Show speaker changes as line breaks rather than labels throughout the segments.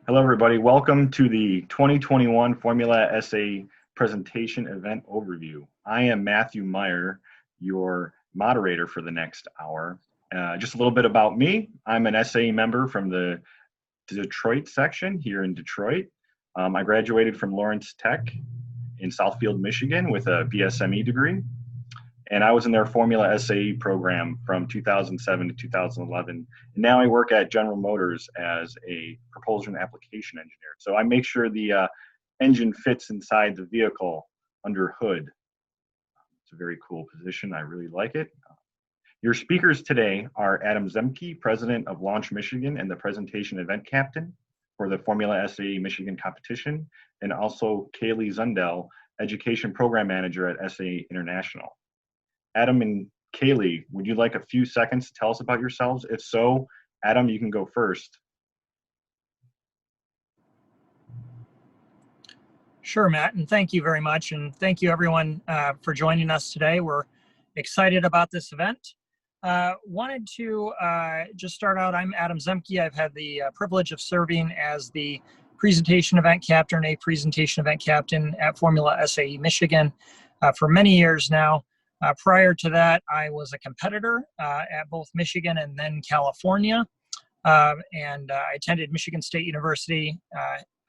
Hello, everybody. Welcome to the 2021 Formula SAE presentation event overview. I am Matthew Meyer, your moderator for the next hour. Just a little bit about me. I'm an SAE member from the Detroit section here in Detroit. I graduated from Lawrence Tech in Southfield, Michigan with a BSME degree. And I was in their Formula SAE program from 2007 to 2011. And now I work at General Motors as a propulsion application engineer. So I make sure the engine fits inside the vehicle under hood. It's a very cool position. I really like it. Your speakers today are Adam Zemke, president of Launch Michigan and the presentation event captain for the Formula SAE Michigan competition, and also Kaylee Zundell, education program manager at SAE International. Adam and Kaylee, would you like a few seconds to tell us about yourselves? If so, Adam, you can go first.
Sure, Matt, and thank you very much. And thank you, everyone, for joining us today. We're excited about this event. Wanted to just start out. I'm Adam Zemke. I've had the privilege of serving as the presentation event captain at Formula SAE Michigan for many years now. Prior to that, I was a competitor at both Michigan and then California. And I attended Michigan State University,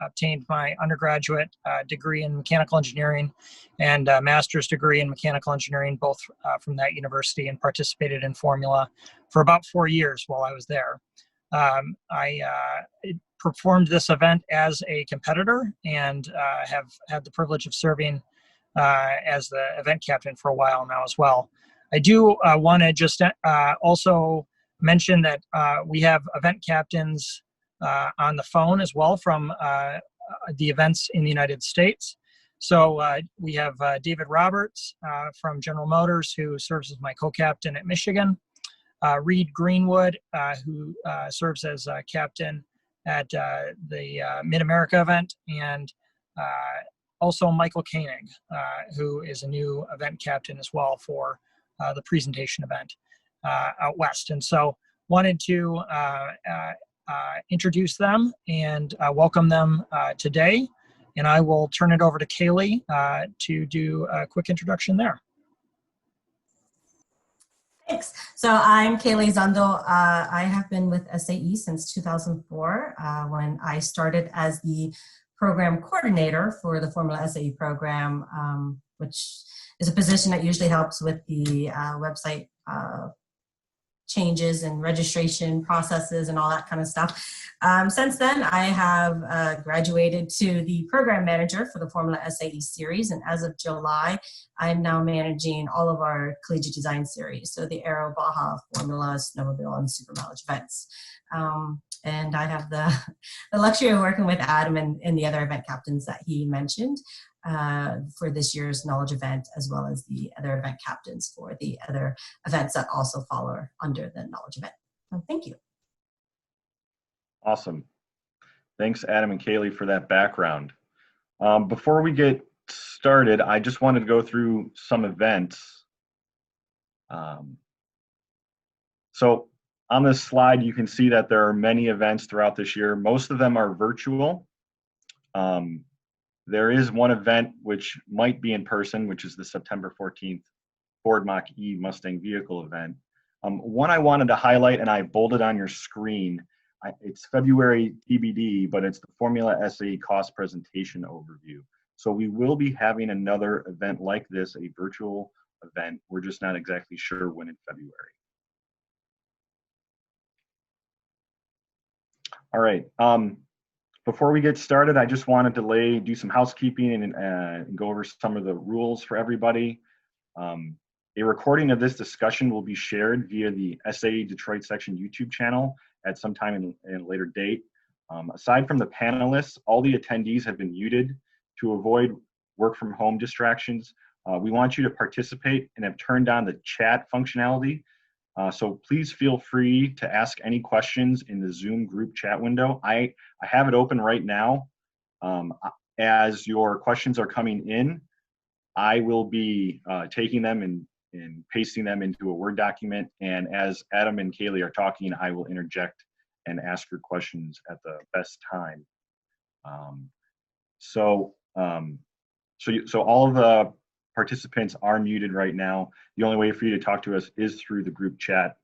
obtained my undergraduate degree in mechanical engineering and master's degree in mechanical engineering, both from that university, and participated in Formula for about 4 years while I was there. I performed this event as a competitor and have had the privilege of serving as the event captain for a while now as well. I do want to just also mention that we have event captains on the phone as well from the events in the United States. So we have David Roberts from General Motors, who serves as my co-captain at Michigan, Reed Greenwood, who serves as captain at the Mid-America event, and also Michael Koenig, who is a new event captain as well for the presentation event out west. And so wanted to introduce them and welcome them today. And I will turn it over to Kaylee to do a quick introduction there.
Thanks. So I'm Kaylee Zundell. I have been with SAE since 2004 when I started as the program coordinator for the Formula SAE program, which is a position that usually helps with the website changes and registration processes and all that kind of stuff. Since then, I have graduated to the program manager for the Formula SAE series, and as of July, I'm now managing all of our collegiate design series, so the Aero, Baja, Formula, Snowmobile, and Super Mileage events. And I have the luxury of working with Adam and the other event captains that he mentioned for this year's knowledge event, as well as the other event captains for the other events that also fall under the knowledge event. So thank you.
Awesome. Thanks, Adam and Kaylee, for that background. Before we get started, I just wanted to go through some events. So on this slide, you can see that there are many events throughout this year. Most of them are virtual. There is one event which might be in person, which is the September 14th Ford Mach-E Mustang vehicle event. One I wanted to highlight, and I bolded on your screen, it's February TBD, but it's the Formula SAE cost presentation overview. So we will be having another event like this, a virtual event. We're just not exactly sure when in February. All right. Before we get started, I just wanted to do some housekeeping and go over some of the rules for everybody. A recording of this discussion will be shared via the SAE Detroit section YouTube channel at some time in a later date. Aside from the panelists, all the attendees have been muted to avoid work from home distractions. We want you to participate and have turned on the chat functionality. So please feel free to ask any questions in the Zoom group chat window. I have it open right now. As your questions are coming in, I will be taking them and pasting them into a Word document. And as Adam and Kaylee are talking, I will interject and ask your questions at the best time Um, so, so all of the participants are muted right now. The only way for you to talk to us is through the group chat.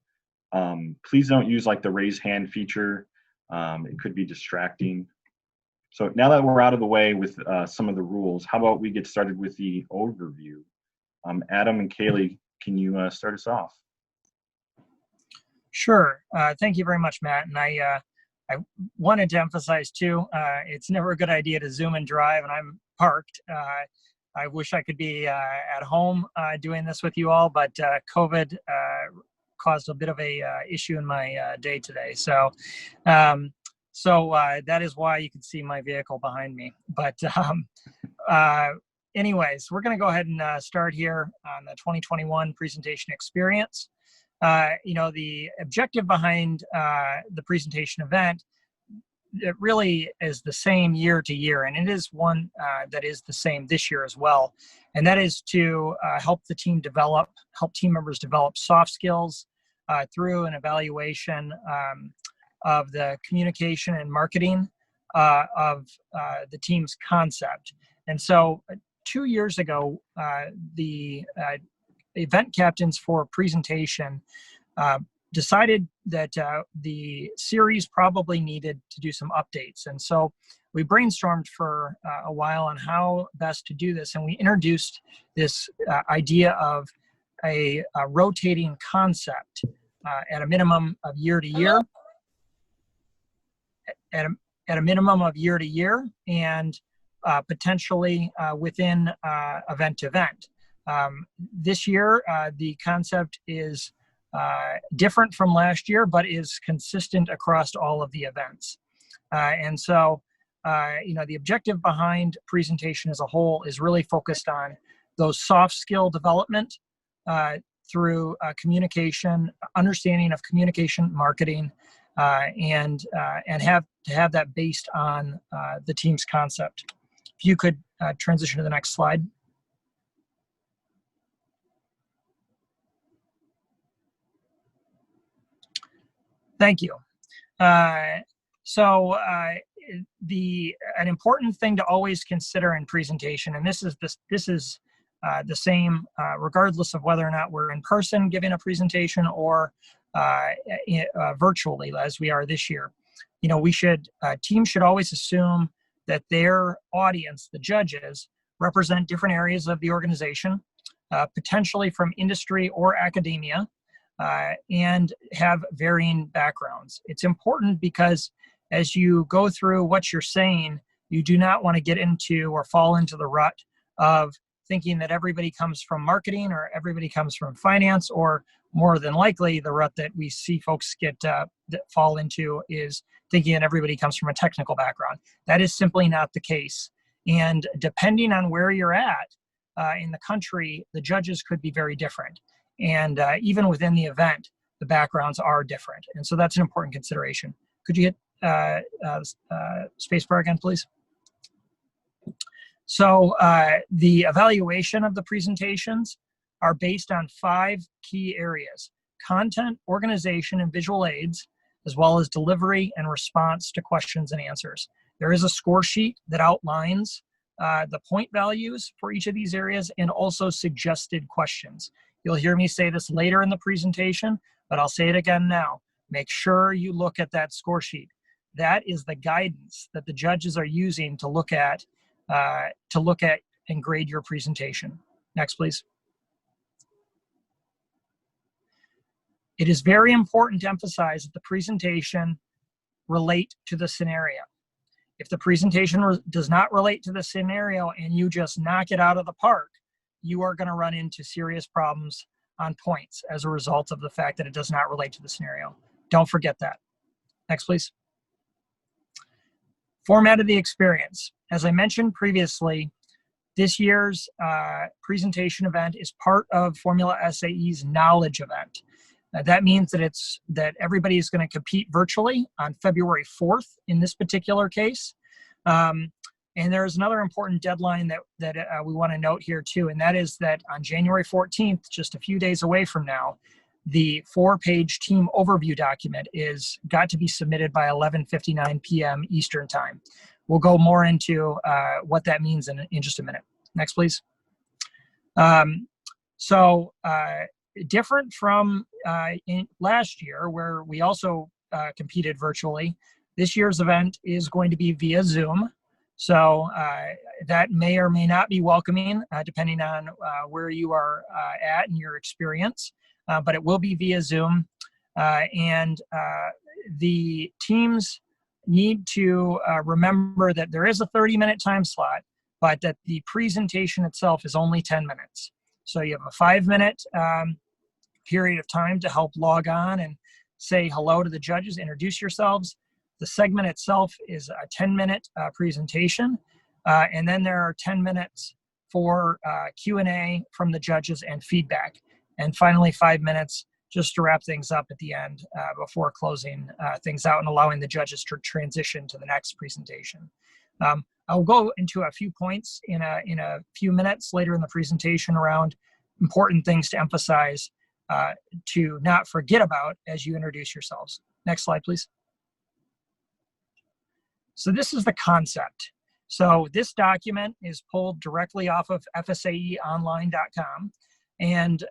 Please don't use like the raise hand feature. It could be distracting. So now that we're out of the way with some of the rules, how about we get started with the overview? Adam and Kaylee, can you start us off?
Sure. Thank you very much, Matt. And I wanted to emphasize too, it's never a good idea to Zoom and drive, and I'm parked. I wish I could be at home doing this with you all, but COVID caused a bit of a issue in my day today. So that is why you can see my vehicle behind me. But anyways, we're going to go ahead and start here on the 2021 presentation experience. The objective behind the presentation event, it really is the same year to year, and it is one that is the same this year as well. And that is to help team members develop soft skills through an evaluation of the communication and marketing of the team's concept. And so 2 years ago, the event captains for presentation decided that the series probably needed to do some updates. And so we brainstormed for a while on how best to do this. And we introduced this idea of a rotating concept at a minimum of year to year. At a minimum of year to year, and potentially within event to event. This year, the concept is different from last year, but is consistent across all of the events. And so, the objective behind presentation as a whole is really focused on those soft skill development through communication, understanding of communication, marketing, and have that based on the team's concept. If you could transition to the next slide. Thank you. An important thing to always consider in presentation, and this is the same regardless of whether or not we're in person giving a presentation or virtually, as we are this year. Teams should always assume that their audience, the judges, represent different areas of the organization, potentially from industry or academia, and have varying backgrounds. It's important because as you go through what you're saying, you do not want to get into or fall into the rut of thinking that everybody comes from marketing or everybody comes from finance, or more than likely the rut that we see folks that fall into is thinking that everybody comes from a technical background. That is simply not the case. And depending on where you're at in the country, the judges could be very different. And even within the event, the backgrounds are different. And so that's an important consideration. Could you hit spacebar again, please? So the evaluation of the presentations are based on 5 key areas: content, organization, and visual aids, as well as delivery and response to questions and answers. There is a score sheet that outlines the point values for each of these areas and also suggested questions. You'll hear me say this later in the presentation, but I'll say it again now. Make sure you look at that score sheet. That is the guidance that the judges are using to look at and grade your presentation. Next, please. It is very important to emphasize that the presentation relate to the scenario. If the presentation does not relate to the scenario and you just knock it out of the park, you are going to run into serious problems on points as a result of the fact that it does not relate to the scenario. Don't forget that. Next, please. Format of the experience. As I mentioned previously, this year's presentation event is part of Formula SAE's Knowledge Event. That means that everybody is going to compete virtually on February 4th in this particular case. And there's another important deadline that we want to note here too, and that is that on January 14th, just a few days away from now, the 4-page team overview document is got to be submitted by 11:59 p.m. Eastern time. we'll go more into what that means in just a minute. Next, please. Different from last year, where we also competed virtually, this year's event is going to be via Zoom. So that may or may not be welcoming, depending on where you are at in your experience, but it will be via Zoom. The teams need to remember that there is a 30-minute time slot, but that the presentation itself is only 10 minutes. So you have a 5-minute period of time to help log on and say hello to the judges, introduce yourselves. The segment itself is a 10-minute presentation, and then there are 10 minutes for Q&A from the judges and feedback. And finally, 5 minutes just to wrap things up at the end before closing things out and allowing the judges to transition to the next presentation. I'll go into a few points in a few minutes later in the presentation around important things to emphasize to not forget about as you introduce yourselves. Next slide, please. So this is the concept. So this document is pulled directly off of FSAEonline.com. And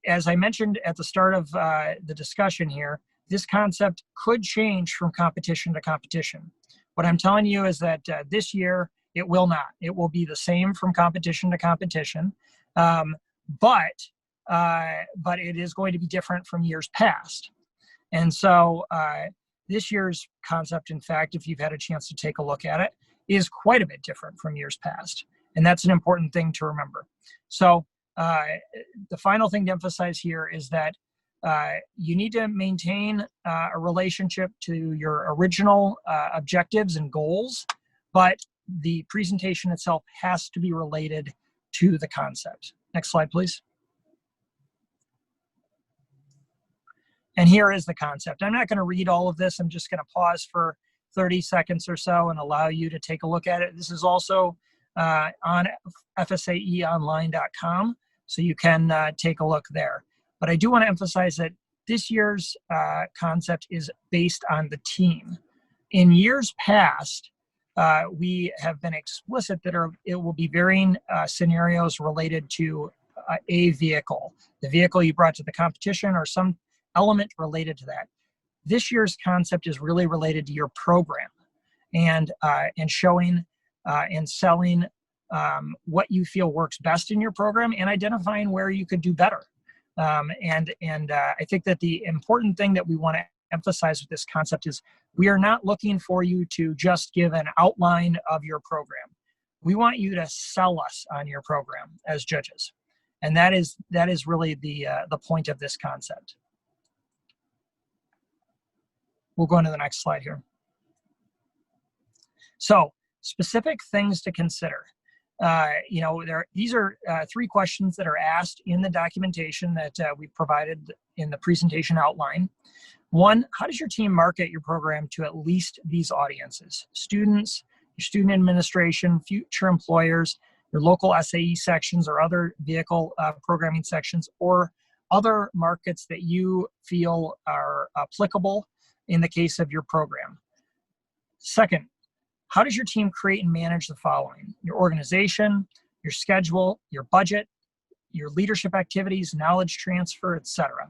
as I mentioned at the start of the discussion here, this concept could change from competition to competition. What I'm telling you is that this year, it will not. It will be the same from competition to competition, but it is going to be different from years past. And so this year's concept, in fact, if you've had a chance to take a look at it, is quite a bit different from years past. And that's an important thing to remember. So the final thing to emphasize here is that you need to maintain a relationship to your original objectives and goals, but the presentation itself has to be related to the concept. Next slide, please. And here is the concept. I'm not going to read all of this. I'm just going to pause for 30 seconds or so and allow you to take a look at it. This is also on FSAEonline.com, so you can take a look there. But I do want to emphasize that this year's concept is based on the team. In years past, we have been explicit that it will be varying scenarios related to a vehicle. The vehicle you brought to the competition or some element related to that. This year's concept is really related to your program and showing and selling what you feel works best in your program and identifying where you could do better. I think that the important thing that we want to emphasize with this concept is we are not looking for you to just give an outline of your program. We want you to sell us on your program as judges. And that is really the point of this concept. We'll go into the next slide here. So, specific things to consider. These are 3 questions that are asked in the documentation that we provided in the presentation outline. 1, how does your team market your program to at least these audiences? Students, your student administration, future employers, your local SAE sections or other vehicle programming sections, or other markets that you feel are applicable in the case of your program. 2nd, how does your team create and manage the following? Your organization, your schedule, your budget, your leadership activities, knowledge transfer, etc.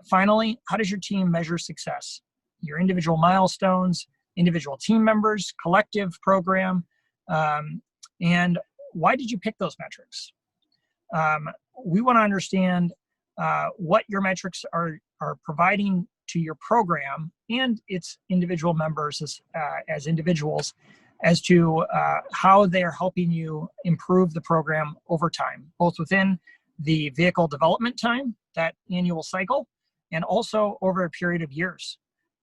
Finally, how does your team measure success? Your individual milestones, individual team members, collective program, and why did you pick those metrics? We want to understand what your metrics are providing to your program and its individual members as individuals as to how they're helping you improve the program over time, both within the vehicle development time, that annual cycle, and also over a period of years.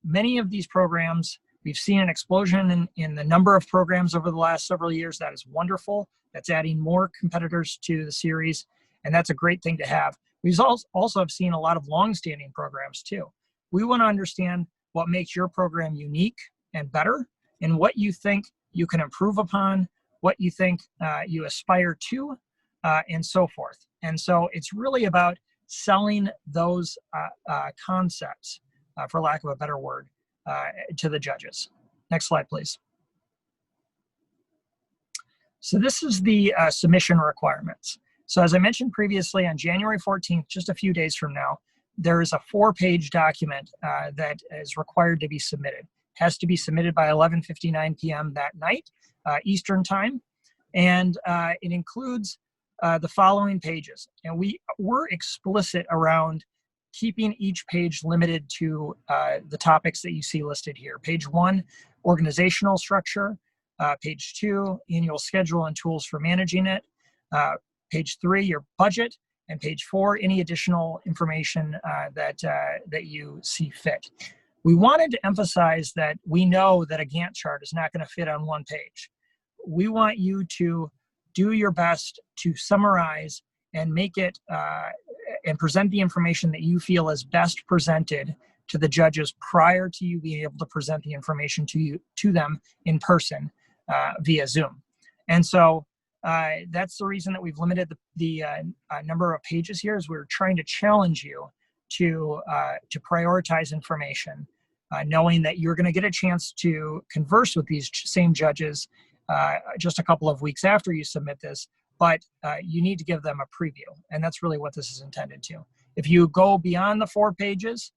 Many of these programs, we've seen an explosion in the number of programs over the last several years. That is wonderful. That's adding more competitors to the series, and that's a great thing to have. We've also have seen a lot of long-standing programs too. We want to understand what makes your program unique and better, and what you think you can improve upon, what you think you aspire to, and so forth. And so it's really about selling those concepts, for lack of a better word, to the judges. Next slide, please. So this is the submission requirements. So as I mentioned previously, on January 14th, just a few days from now, there is a 4-page document that is required to be submitted. It has to be submitted by 11:59 p.m. that night, Eastern time, and it includes the following pages. And we're explicit around keeping each page limited to the topics that you see listed here. Page 1, organizational structure. Page 2, annual schedule and tools for managing it. Page 3, your budget. And page 4, any additional information that you see fit. We wanted to emphasize that we know that a Gantt chart is not going to fit on one page. We want you to do your best to summarize and make it and present the information that you feel is best presented to the judges prior to you being able to present the information to them in person via Zoom. And so that's the reason that we've limited the number of pages here, is we're trying to challenge you to prioritize information, knowing that you're going to get a chance to converse with these same judges just a couple of weeks after you submit this, but you need to give them a preview, and that's really what this is intended to. If you go beyond the 4 pages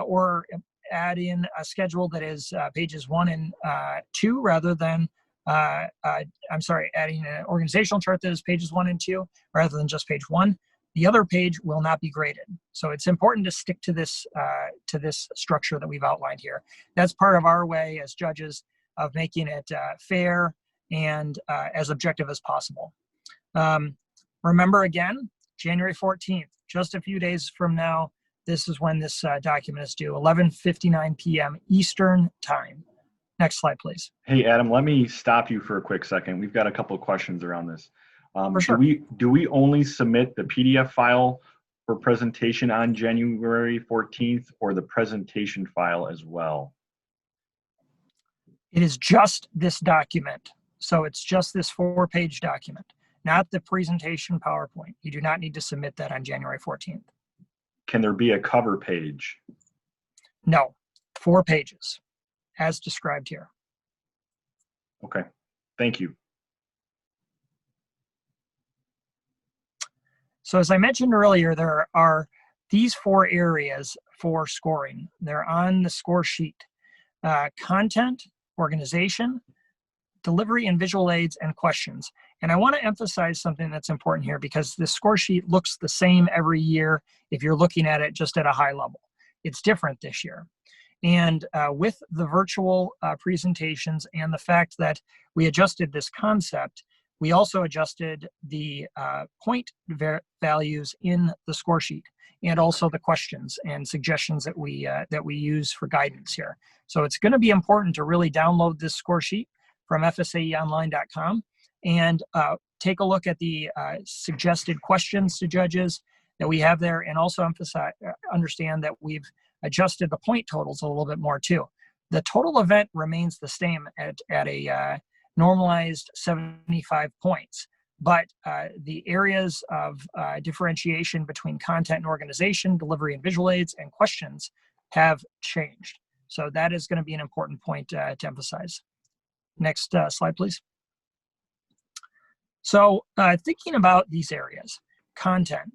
or add in a schedule that is pages 1 and 2 rather than adding an organizational chart that is pages 1 and 2 rather than just page 1, the other page will not be graded. So it's important to stick to this structure that we've outlined here. That's part of our way as judges of making it fair and as objective as possible. Remember again, January 14th, just a few days from now, this is when this document is due, 11:59 p.m. Eastern time. Next slide, please.
Hey, Adam, let me stop you for a quick second. We've got a couple of questions around this.
For sure.
Do we only submit the PDF file for presentation on January 14th, or the presentation file as well?
It is just this document. So it's just this 4-page document, not the presentation PowerPoint. You do not need to submit that on January 14th.
Can there be a cover page?
No, 4 pages, as described here.
Okay, thank you.
So as I mentioned earlier, there are these 4 areas for scoring. They're on the score sheet: content, organization, delivery and visual aids, and questions. And I want to emphasize something that's important here, because the score sheet looks the same every year if you're looking at it just at a high level. It's different this year. And with the virtual presentations and the fact that we adjusted this concept, we also adjusted the point values in the score sheet, and also the questions and suggestions that we use for guidance here. So it's going to be important to really download this score sheet from fsaeonline.com and take a look at the suggested questions to judges that we have there, and also understand that we've adjusted the point totals a little bit more too. The total event remains the same at a normalized 75 points, but the areas of differentiation between content and organization, delivery and visual aids, and questions have changed. So that is going to be an important point to emphasize. Next slide, please. So thinking about these areas, content,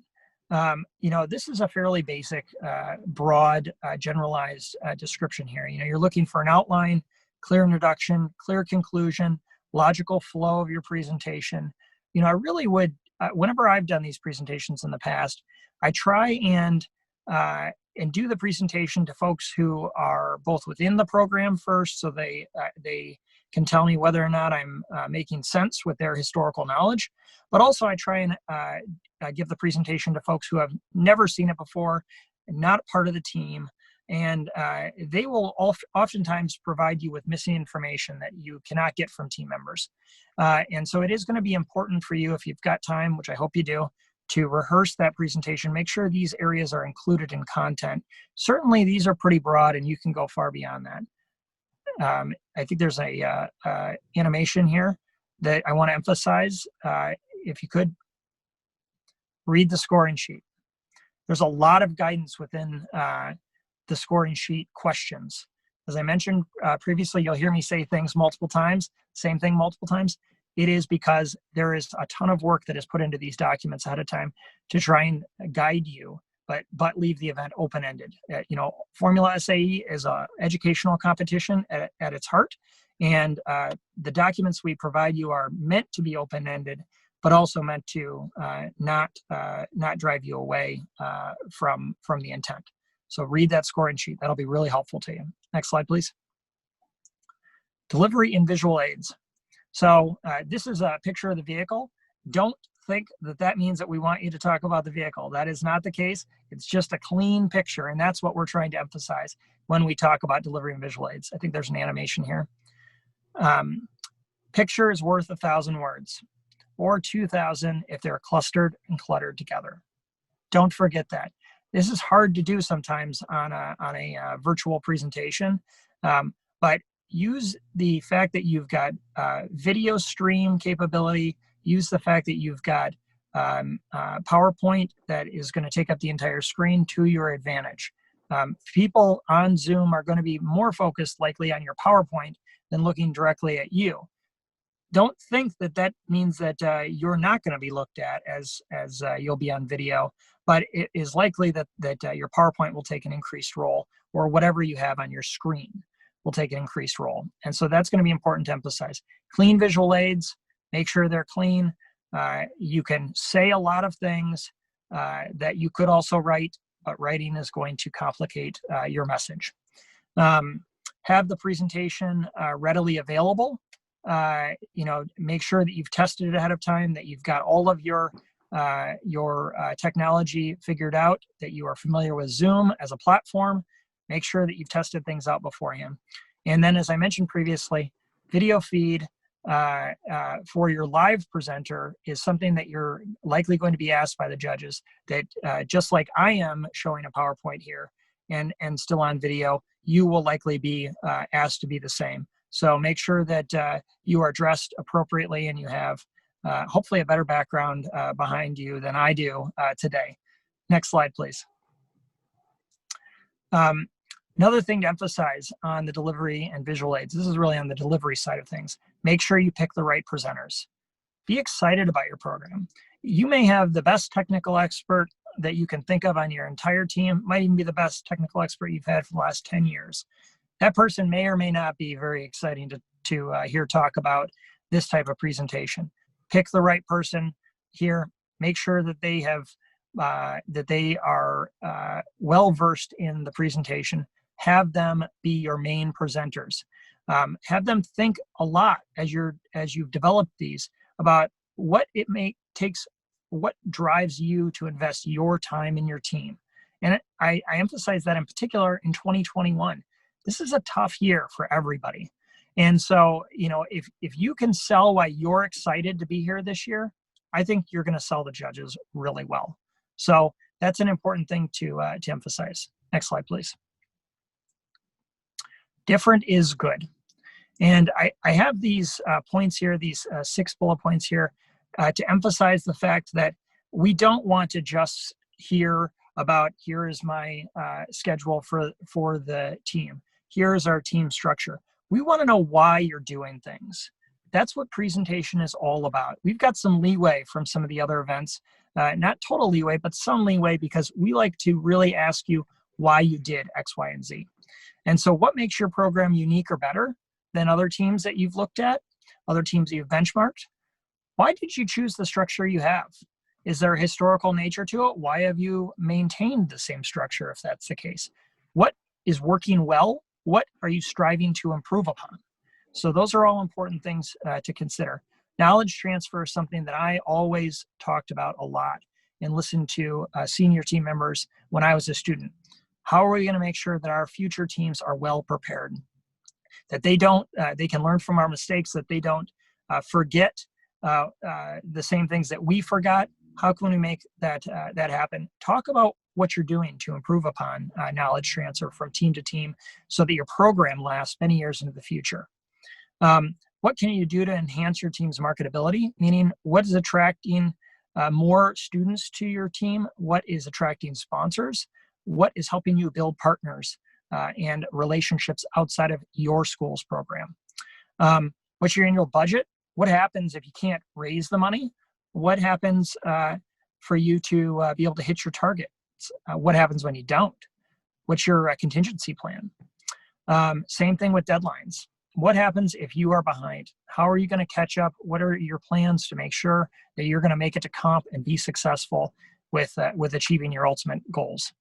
this is a fairly basic, broad, generalized description here. You're looking for an outline, clear introduction, clear conclusion, logical flow of your presentation. I really would, whenever I've done these presentations in the past, I try and do the presentation to folks who are both within the program first, so they can tell me whether or not I'm making sense with their historical knowledge. But also I try and give the presentation to folks who have never seen it before, not part of the team, and they will oftentimes provide you with missing information that you cannot get from team members. And so it is going to be important for you, if you've got time, which I hope you do, to rehearse that presentation. Make sure these areas are included in content. Certainly these are pretty broad, and you can go far beyond that. I think there's a animation here that I want to emphasize. If you could read the scoring sheet. There's a lot of guidance within the scoring sheet questions. As I mentioned previously, you'll hear me say things multiple times, same thing multiple times. it is because there is a ton of work that is put into these documents ahead of time to try and guide you, but leave the event open-ended. Formula SAE is a educational competition at its heart, and the documents we provide you are meant to be open-ended, but also meant to not drive you away from the intent. So read that scoring sheet. That'll be really helpful to you. Next slide, please. Delivery and visual aids. So this is a picture of the vehicle. Don't think that means that we want you to talk about the vehicle. That is not the case. It's just a clean picture, and that's what we're trying to emphasize when we talk about delivery and visual aids. I think there's an animation here. Picture is worth 1,000 words, or 2,000 if they're clustered and cluttered together. Don't forget that. This is hard to do sometimes on a virtual presentation, but use the fact that you've got video stream capability, use the fact that you've got PowerPoint that is going to take up the entire screen to your advantage. People on Zoom are going to be more focused likely on your PowerPoint than looking directly at you. Don't think that means that you're not going to be looked at as you'll be on video, but it is likely that your PowerPoint will take an increased role, or whatever you have on your screen will take an increased role. And so that's going to be important to emphasize. Clean visual aids, make sure they're clean. You can say a lot of things that you could also write, but writing is going to complicate your message. Have the presentation readily available. Make sure that you've tested it ahead of time, that you've got all of your technology figured out, that you are familiar with Zoom as a platform. Make sure that you've tested things out beforehand. And then, as I mentioned previously, video feed for your live presenter is something that you're likely going to be asked by the judges, that just like I am showing a PowerPoint here and still on video, you will likely be asked to be the same. So make sure that you are dressed appropriately and you have hopefully a better background behind you than I do today. Next slide, please. Another thing to emphasize on the delivery and visual aids, this is really on the delivery side of things. Make sure you pick the right presenters. Be excited about your program. You may have the best technical expert that you can think of on your entire team, might even be the best technical expert you've had for the last 10 years. That person may or may not be very exciting to hear talk about this type of presentation. Pick the right person here. Make sure that they have that they are well versed in the presentation. Have them be your main presenters. Have them think a lot as you've developed these about what what drives you to invest your time in your team. And I emphasize that in particular in 2021. This is a tough year for everybody. And so, if you can sell why you're excited to be here this year, I think you're going to sell the judges really well. So that's an important thing to emphasize. Next slide, please. Different is good. And I have these points here, these 6 bullet points here, to emphasize the fact that we don't want to just hear about, here is my schedule for the team. Here's our team structure. We want to know why you're doing things. That's what presentation is all about. We've got some leeway from some of the other events, not total leeway, but some leeway, because we like to really ask you why you did X, Y, and Z. And so what makes your program unique or better than other teams that you've looked at, other teams that you've benchmarked? Why did you choose the structure you have? Is there a historical nature to it? Why have you maintained the same structure if that's the case? What is working well? What are you striving to improve upon? So those are all important things to consider. Knowledge transfer is something that I always talked about a lot and listened to senior team members when I was a student. How are we going to make sure that our future teams are well prepared? That they can learn from our mistakes, that they don't forget the same things that we forgot. How can we make that happen? Talk about what you're doing to improve upon knowledge transfer from team to team so that your program lasts many years into the future. What can you do to enhance your team's marketability? Meaning, what is attracting more students to your team? What is attracting sponsors? What is helping you build partners and relationships outside of your school's program? What's your annual budget? What happens if you can't raise the money? What happens for you to be able to hit your target? What happens when you don't? What's your contingency plan? Same thing with deadlines. What happens if you are behind? How are you going to catch up? What are your plans to make sure that you're going to make it to comp and be successful with achieving your ultimate goals?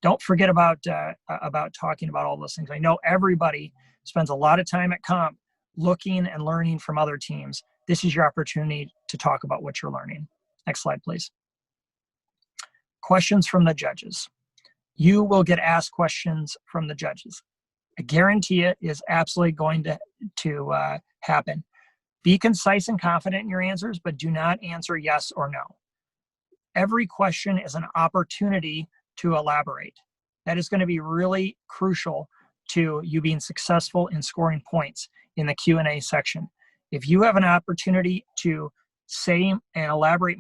Don't forget about talking about all those things. I know everybody spends a lot of time at comp looking and learning from other teams. This is your opportunity to talk about what you're learning. Next slide, please. Questions from the judges. You will get asked questions from the judges. I guarantee it is absolutely going to happen. Be concise and confident in your answers, but do not answer yes or no. Every question is an opportunity to elaborate. That is going to be really crucial to you being successful in scoring points in the Q&A section. If you have an opportunity to say and elaborate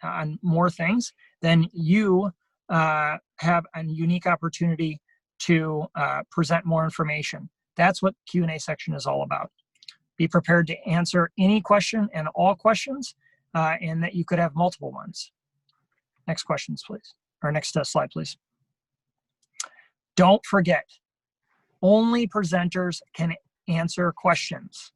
on more things, then you have a unique opportunity to present more information. That's what Q&A section is all about. Be prepared to answer any question and all questions, and that you could have multiple ones. Next questions, please. Or next slide, please. Don't forget, only presenters can answer questions.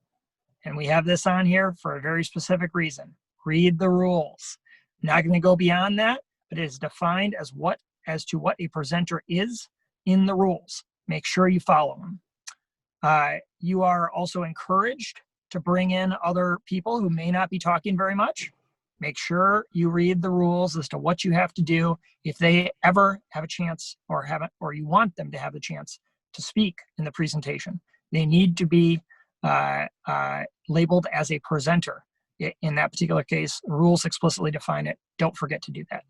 And we have this on here for a very specific reason. Read the rules. I'm not going to go beyond that, but it is defined as to what a presenter is in the rules. Make sure you follow them. You are also encouraged to bring in other people who may not be talking very much. Make sure you read the rules as to what you have to do if they ever have a chance or you want them to have the chance to speak in the presentation. They need to be labeled as a presenter. In that particular case, rules explicitly define it. Don't forget to do that.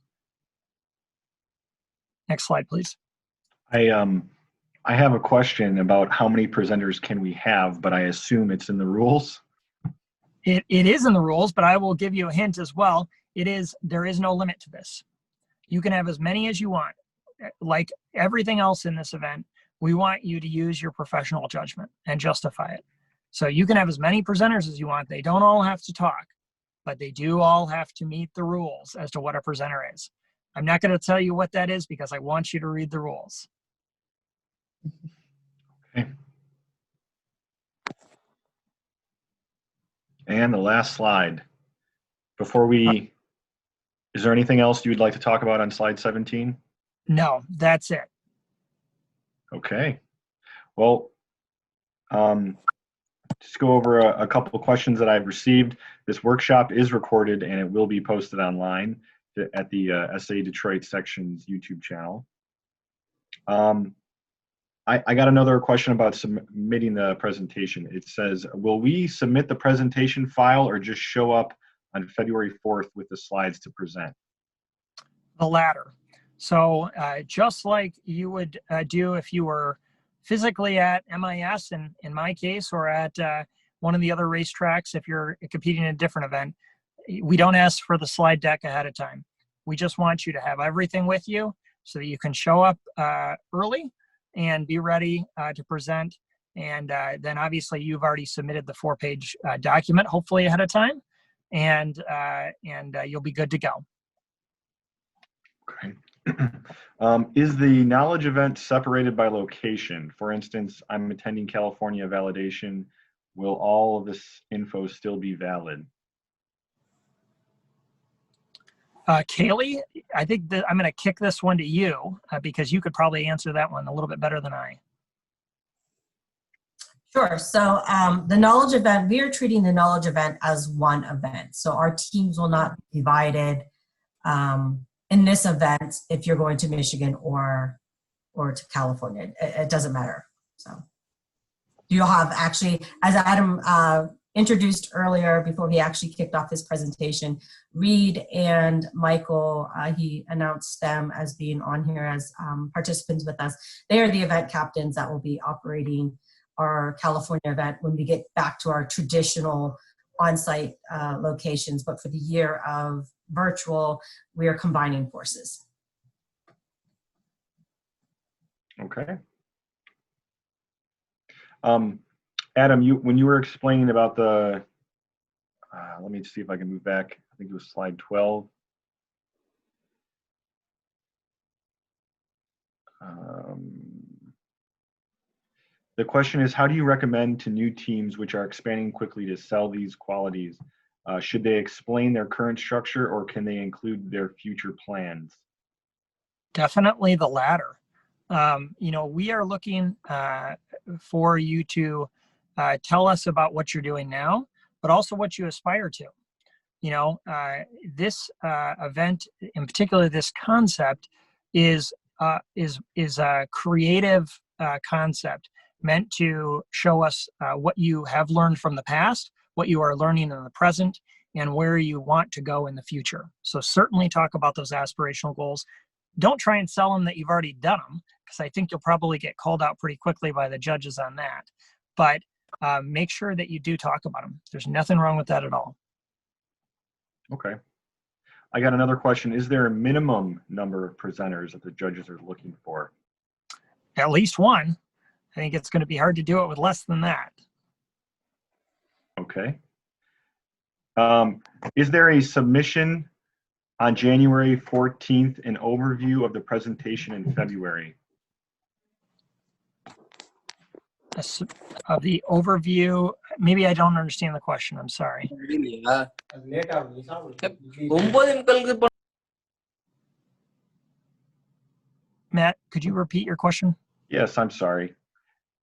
Next slide, please.
I have a question about how many presenters can we have, but I assume it's in the rules.
It is in the rules, but I will give you a hint as well. There is no limit to this. You can have as many as you want. Like everything else in this event, we want you to use your professional judgment and justify it. So you can have as many presenters as you want. They don't all have to talk, but they do all have to meet the rules as to what a presenter is. I'm not going to tell you what that is because I want you to read the rules.
Okay. And the last slide. Is there anything else you would like to talk about on slide 17?
No, that's it.
Okay. Well, just go over a couple of questions that I've received. This workshop is recorded and it will be posted online at the SAE Detroit section's YouTube channel. I got another question about submitting the presentation. It says, will we submit the presentation file or just show up on February 4th with the slides to present?
The latter. So just like you would do if you were physically at MIS, in my case, or at one of the other racetracks, if you're competing in a different event, we don't ask for the slide deck ahead of time. We just want you to have everything with you so that you can show up early and be ready to present. And then obviously you've already submitted the 4-page document, hopefully ahead of time, and you'll be good to go.
Okay. Is the knowledge event separated by location? For instance, I'm attending California validation. Will all of this info still be valid?
Kaylee, I think that I'm going to kick this one to you because you could probably answer that one a little bit better than I.
Sure. So the knowledge event, we are treating the knowledge event as one event. So our teams will not be divided in this event if you're going to Michigan or to California. It doesn't matter. So you'll have actually, as Adam introduced earlier before he actually kicked off his presentation, Reed and Michael, he announced them as being on here as participants with us. They are the event captains that will be operating our California event when we get back to our traditional on-site locations. But for the year of virtual, we are combining forces.
Okay. Adam, when you were explaining about the Let me see if I can move back. I think it was slide 12. The question is, how do you recommend to new teams which are expanding quickly to sell these qualities? Should they explain their current structure, or can they include their future plans?
Definitely the latter. We are looking for you to tell us about what you're doing now, but also what you aspire to. This event, in particular, this concept is a creative concept meant to show us what you have learned from the past, what you are learning in the present, and where you want to go in the future. So certainly talk about those aspirational goals. Don't try and sell them that you've already done them, because I think you'll probably get called out pretty quickly by the judges on that. But make sure that you do talk about them. There's nothing wrong with that at all.
Okay. I got another question. Is there a minimum number of presenters that the judges are looking for?
At least one. I think it's going to be hard to do it with less than that.
Okay. Is there a submission on January 14th, an overview of the presentation in February?
Of the overview, maybe I don't understand the question. I'm sorry. Matt, could you repeat your question?
Yes, I'm sorry.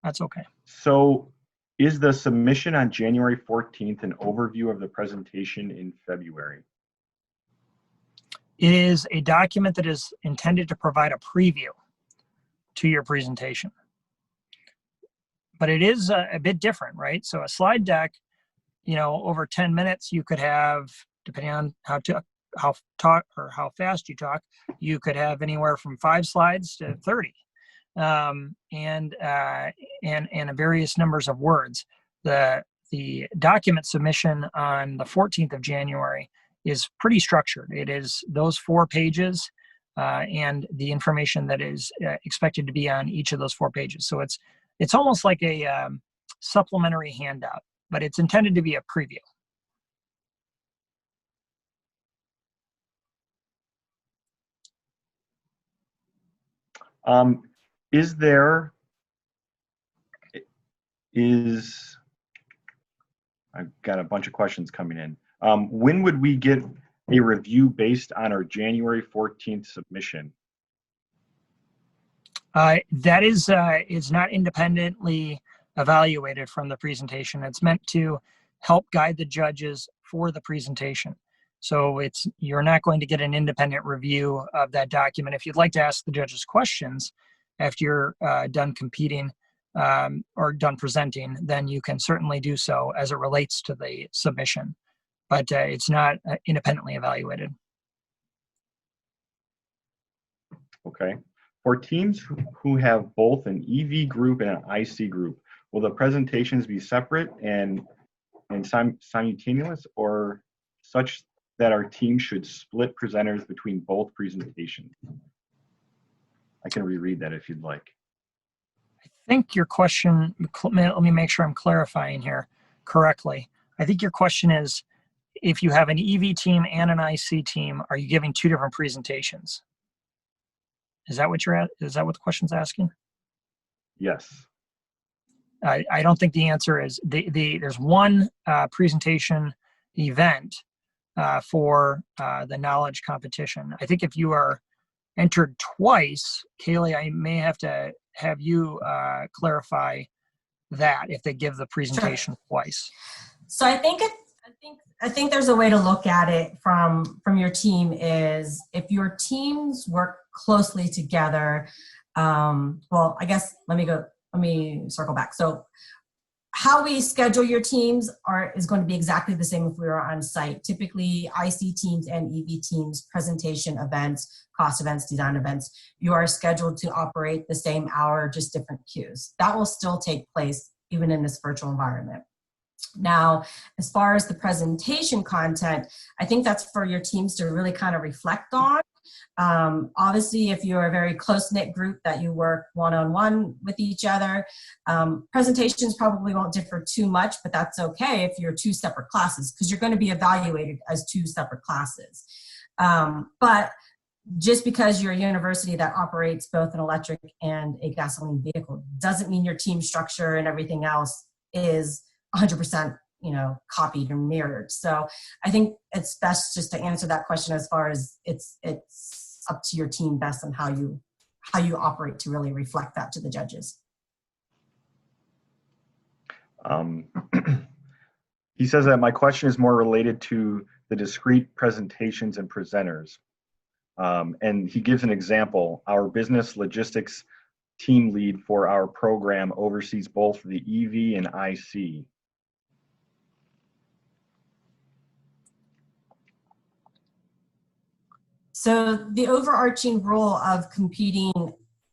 That's okay.
So is the submission on January 14th an overview of the presentation in February?
It is a document that is intended to provide a preview to your presentation. But it is a bit different, right? So a slide deck, over 10 minutes, you could have, depending on how fast you talk, you could have anywhere from 5 slides to 30. And various numbers of words. The document submission on the 14th of January is pretty structured. It is those 4 pages and the information that is expected to be on each of those 4 pages. So it's almost like a supplementary handout, but it's intended to be a preview.
I've got a bunch of questions coming in. When would we get a review based on our January 14th submission?
That is not independently evaluated from the presentation. It's meant to help guide the judges for the presentation. So you're not going to get an independent review of that document. If you'd like to ask the judges questions after you're done competing or done presenting, then you can certainly do so as it relates to the submission. But it's not independently evaluated.
Okay. For teams who have both an EV group and an IC group, will the presentations be separate and simultaneous, or such that our team should split presenters between both presentations? I can reread that if you'd like.
I think your question, let me make sure I'm clarifying here correctly. I think your question is, if you have an EV team and an IC team, are you giving 2 different presentations? Is that what the question's asking?
Yes.
I don't think the answer is there's one presentation event for the knowledge competition. I think if you are entered twice, Kaylee, I may have to have you clarify that if they give the presentation twice.
So I think there's a way to look at it from your team is if your teams work closely together. Well, I guess let me circle back. So how we schedule your teams is going to be exactly the same if we were on site. Typically, IC teams and EV teams, presentation events, cost events, design events, you are scheduled to operate the same hour, just different cues. That will still take place even in this virtual environment. Now, as far as the presentation content, I think that's for your teams to really kind of reflect on Obviously, if you're a very close-knit group that you work one-on-one with each other, presentations probably won't differ too much, but that's okay if you're two separate classes, because you're going to be evaluated as two separate classes. But just because you're a university that operates both an electric and a gasoline vehicle doesn't mean your team structure and everything else is 100%, copied or mirrored. So I think it's best just to answer that question as far as it's up to your team best on how you operate to really reflect that to the judges.
He says that my question is more related to the discrete presentations and presenters. And he gives an example. Our business logistics team lead for our program oversees both the EV and IC.
So the overarching rule of competing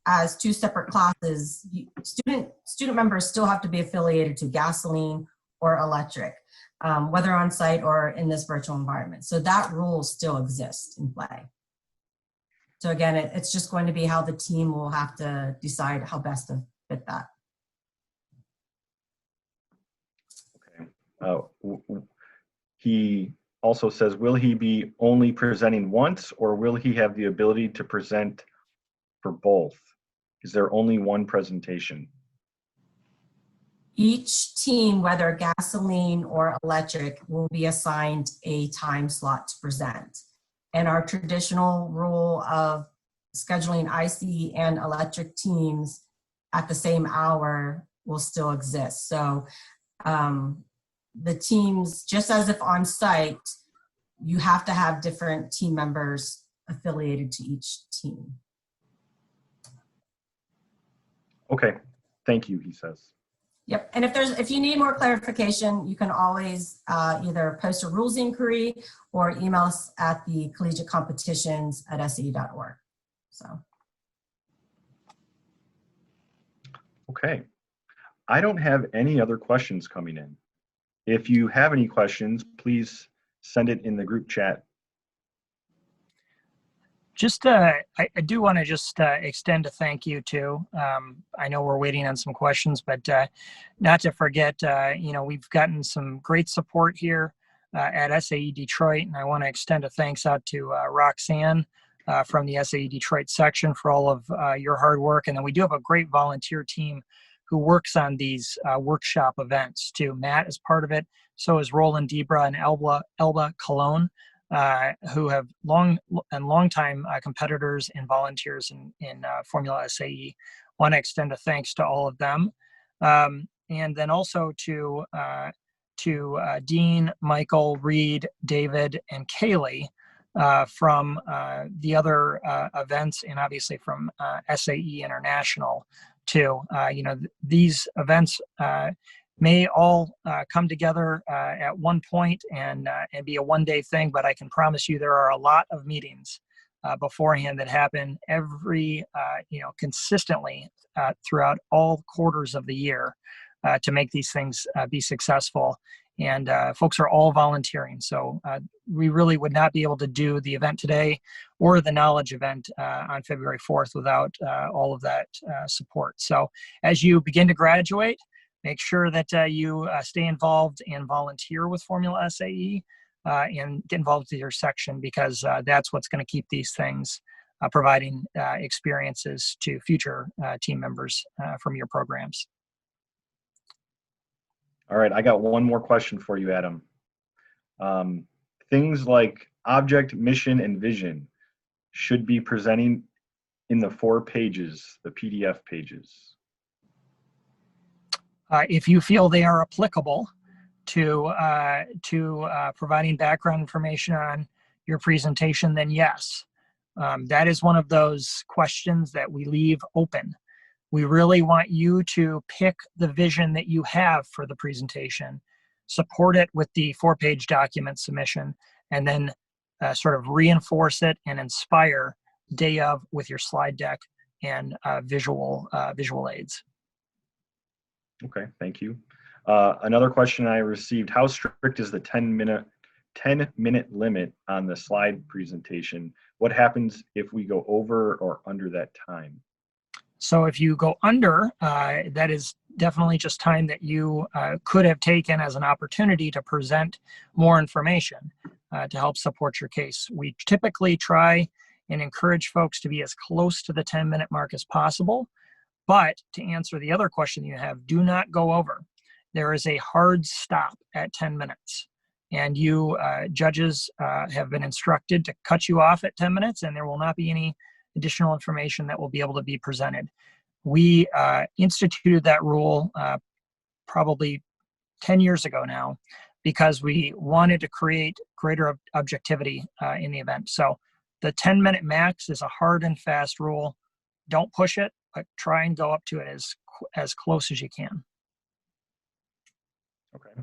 as two separate classes, student members still have to be affiliated to gasoline or electric, whether on site or in this virtual environment. So that rule still exists in play. So again, it's just going to be how the team will have to decide how best to fit that.
Okay. He also says, will he be only presenting once, or will he have the ability to present for both? Is there only one presentation?
Each team, whether gasoline or electric, will be assigned a time slot to present. And our traditional rule of scheduling IC and electric teams at the same hour will still exist. So the teams, just as if on site, you have to have different team members affiliated to each team.
Okay, thank you, he says.
Yep, and if you need more clarification, you can always either post a rules inquiry or email us at the collegiatecompetitions@sae.org. So.
Okay, I don't have any other questions coming in. If you have any questions, please send it in the group chat.
Just, I do want to just extend a thank you to, I know we're waiting on some questions, but not to forget, we've gotten some great support here at SAE Detroit, and I want to extend a thanks out to Roxanne from the SAE Detroit section for all of your hard work. And then we do have a great volunteer team who works on these workshop events too. Matt is part of it. So is Roland Debra and Elba Cologne, who have long-time competitors and volunteers in Formula SAE. Want to extend a thanks to all of them, and then also to Dean, Michael, Reed, David, and Kaylee from the other events, and obviously from SAE International too. These events may all come together at one point and be a one-day thing, but I can promise you there are a lot of meetings beforehand that happen consistently throughout all quarters of the year to make these things be successful. And folks are all volunteering. So we really would not be able to do the event today or the knowledge event on February 4th without all of that support. So as you begin to graduate, make sure that you stay involved and volunteer with Formula SAE and get involved with your section, because that's what's going to keep these things providing experiences to future team members from your programs.
All right, I got one more question for you, Adam. Things like object, mission, and vision should be presenting in the 4 pages, the PDF pages.
If you feel they are applicable to providing background information on your presentation, then yes. That is one of those questions that we leave open. We really want you to pick the vision that you have for the presentation, support it with the 4-page document submission, and then sort of reinforce it and inspire day of with your slide deck and visual aids.
Okay, thank you. Another question I received: how strict is the 10-minute limit on the slide presentation What happens if we go over or under that time?
So if you go under, that is definitely just time that you could have taken as an opportunity to present more information to help support your case. We typically try and encourage folks to be as close to the 10-minute mark as possible. But to answer the other question you have, do not go over. There is a hard stop at 10 minutes. And you judges have been instructed to cut you off at 10 minutes, and there will not be any additional information that will be able to be presented. We instituted that rule probably 10 years ago now because we wanted to create greater objectivity in the event. So the 10-minute max is a hard and fast rule. Don't push it, but try and go up to it as close as you can.
Okay.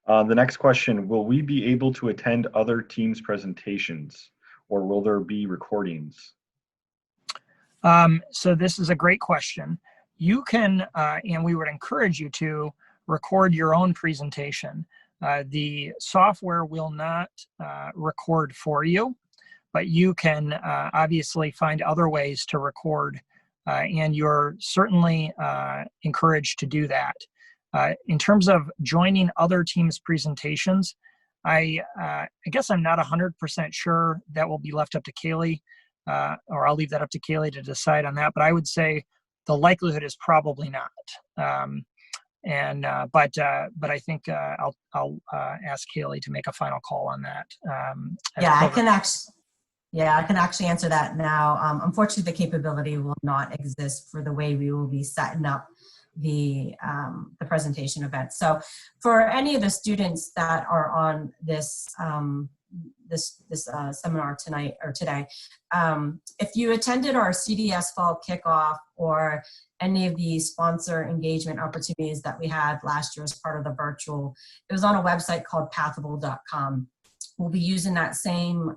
The next question, will we be able to attend other teams' presentations, or will there be recordings?
So this is a great question. You can, and we would encourage you to record your own presentation. The software will not record for you, but you can obviously find other ways to record, and you're certainly encouraged to do that. In terms of joining other teams' presentations, I guess I'm not 100% sure. That will be left up to Kaylee, or I'll leave that up to Kaylee to decide on that. But I would say the likelihood is probably not. But I think I'll ask Kaylee to make a final call on that.
I can actually answer that now. Unfortunately, the capability will not exist for the way we will be setting up the presentation event. So for any of the students that are on this seminar tonight or today, if you attended our CDS Fall Kickoff or any of the sponsor engagement opportunities that we had last year as part of the virtual, it was on a website called pathable.com. We'll be using that same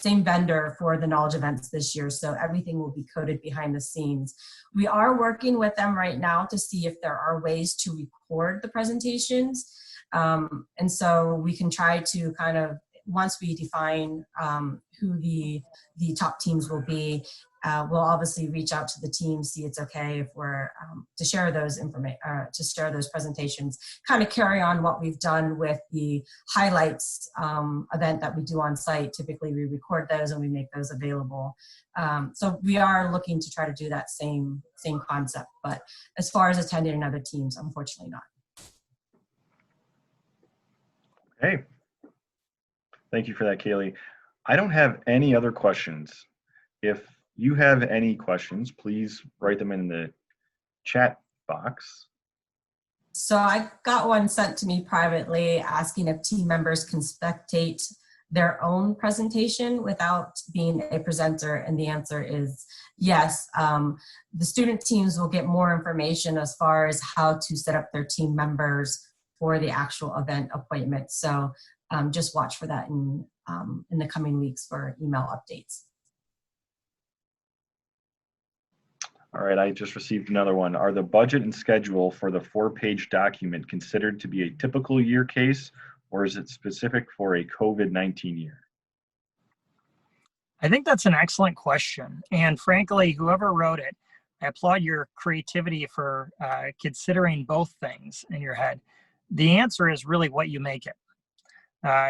vendor for the knowledge events this year, so everything will be coded behind the scenes. We are working with them right now to see if there are ways to record the presentations, and so we can try to kind of, once we define who the top teams will be, we'll obviously reach out to the team, see it's okay if we're to share those presentations, kind of carry on what we've done with the highlights event that we do on site. Typically we record those and we make those available. So we are looking to try to do that same concept, but as far as attending other teams, unfortunately not.
Okay. Thank you for that, Kaylee. I don't have any other questions. If you have any questions, please write them in the chat box.
So I got one sent to me privately asking if team members can spectate their own presentation without being a presenter, and the answer is yes. The student teams will get more information as far as how to set up their team members for the actual event appointment. So just watch for that in the coming weeks for email updates.
All right, I just received another one. Are the budget and schedule for the 4-page document considered to be a typical year case, or is it specific for a COVID-19 year?
I think that's an excellent question. And frankly, whoever wrote it, I applaud your creativity for considering both things in your head. The answer is really what you make it.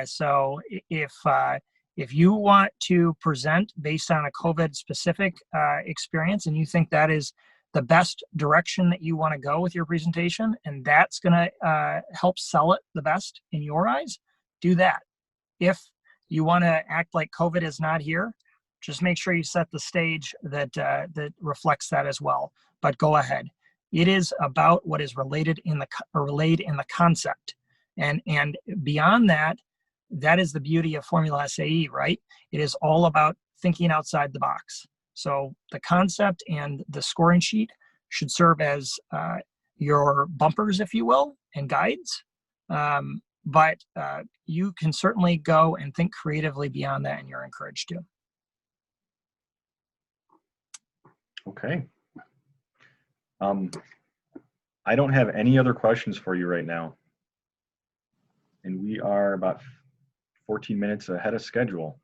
So if you want to present based on a COVID-specific experience and you think that is the best direction that you want to go with your presentation, and that's going to help sell it the best in your eyes, do that. If you want to act like COVID is not here, just make sure you set the stage that reflects that as well. But go ahead. It is about what is relayed in the concept, and beyond that. That is the beauty of Formula SAE, right? It is all about thinking outside the box. So the concept and the scoring sheet should serve as your bumpers, if you will, and guides. But you can certainly go and think creatively beyond that, and you're encouraged to.
Okay. I don't have any other questions for you right now. And we are about 14 minutes ahead of schedule.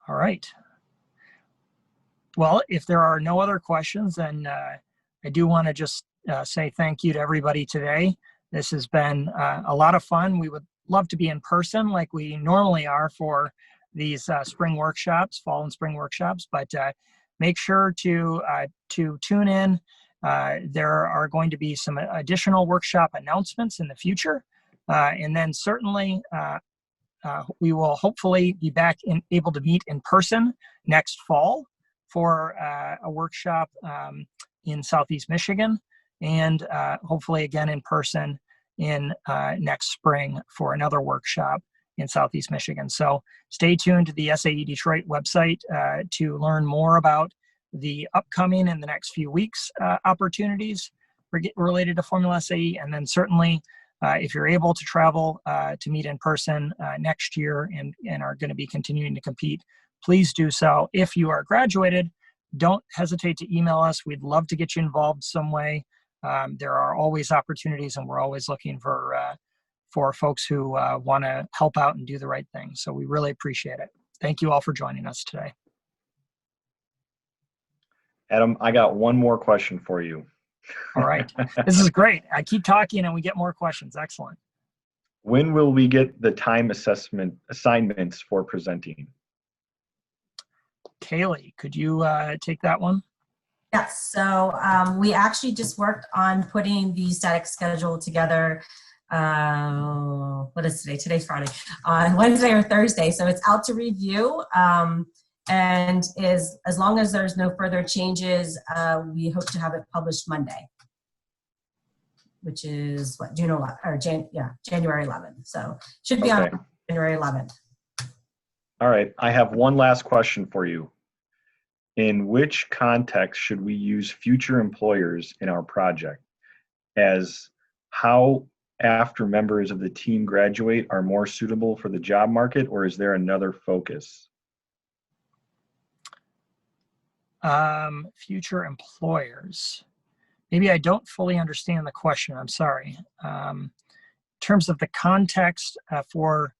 All right. Well, if there are no other questions, then I do want to just say thank you to everybody today. This has been a lot of fun. We would love to be in person like we normally are for these spring workshops, fall and spring workshops, but make sure to tune in. There are going to be some additional workshop announcements in the future. And then certainly we will hopefully be back able to meet in person next fall for a workshop in Southeast Michigan, and hopefully again in person in next spring for another workshop in Southeast Michigan. So stay tuned to the SAE Detroit website to learn more about the upcoming in the next few weeks opportunities related to Formula SAE, and then certainly if you're able to travel to meet in person next year and are going to be continuing to compete, please do so. If you are graduated, don't hesitate to email us. We'd love to get you involved some way. There are always opportunities, and we're always looking for folks who want to help out and do the right thing. So we really appreciate it. Thank you all for joining us today.
Adam, I got one more question for you.
All right. This is great. I keep talking and we get more questions. Excellent.
When will we get the time assignments for presenting?
Kaylee, could you take that one?
Yes, so we actually just worked on putting the static schedule together. What is today? Today's Friday. On Wednesday or Thursday. So it's out to review. And as long as there's no further changes, we hope to have it published Monday, which is what, June 11th, or January 11th. So should be on January 11th.
All right, I have one last question for you. In which context should we use future employers in our project? As how after members of the team graduate are more suitable for the job market, or is there another focus?
Future employers. Maybe I don't fully understand the question. I'm sorry. In terms of the context for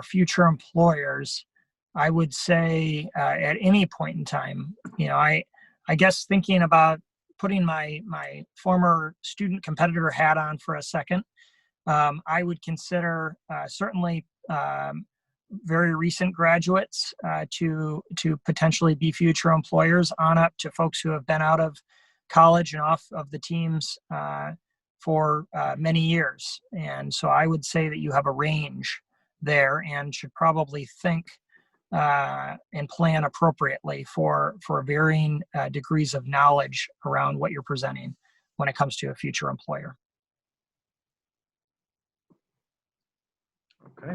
future employers, I would say at any point in time, I guess thinking about putting my former student competitor hat on for a second, I would consider certainly very recent graduates to potentially be future employers, on up to folks who have been out of college and off of the teams for many years. And so I would say that you have a range there and should probably think and plan appropriately for varying degrees of knowledge around what you're presenting when it comes to a future employer.
Okay.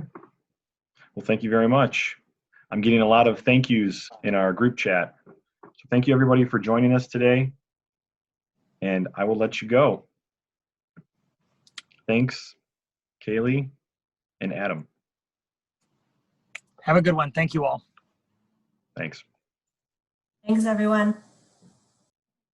Well, thank you very much. I'm getting a lot of thank yous in our group chat. So thank you everybody for joining us today. And I will let you go. Thanks, Kaylee and Adam.
Have a good one. Thank you all.
Thanks.
Thanks, everyone.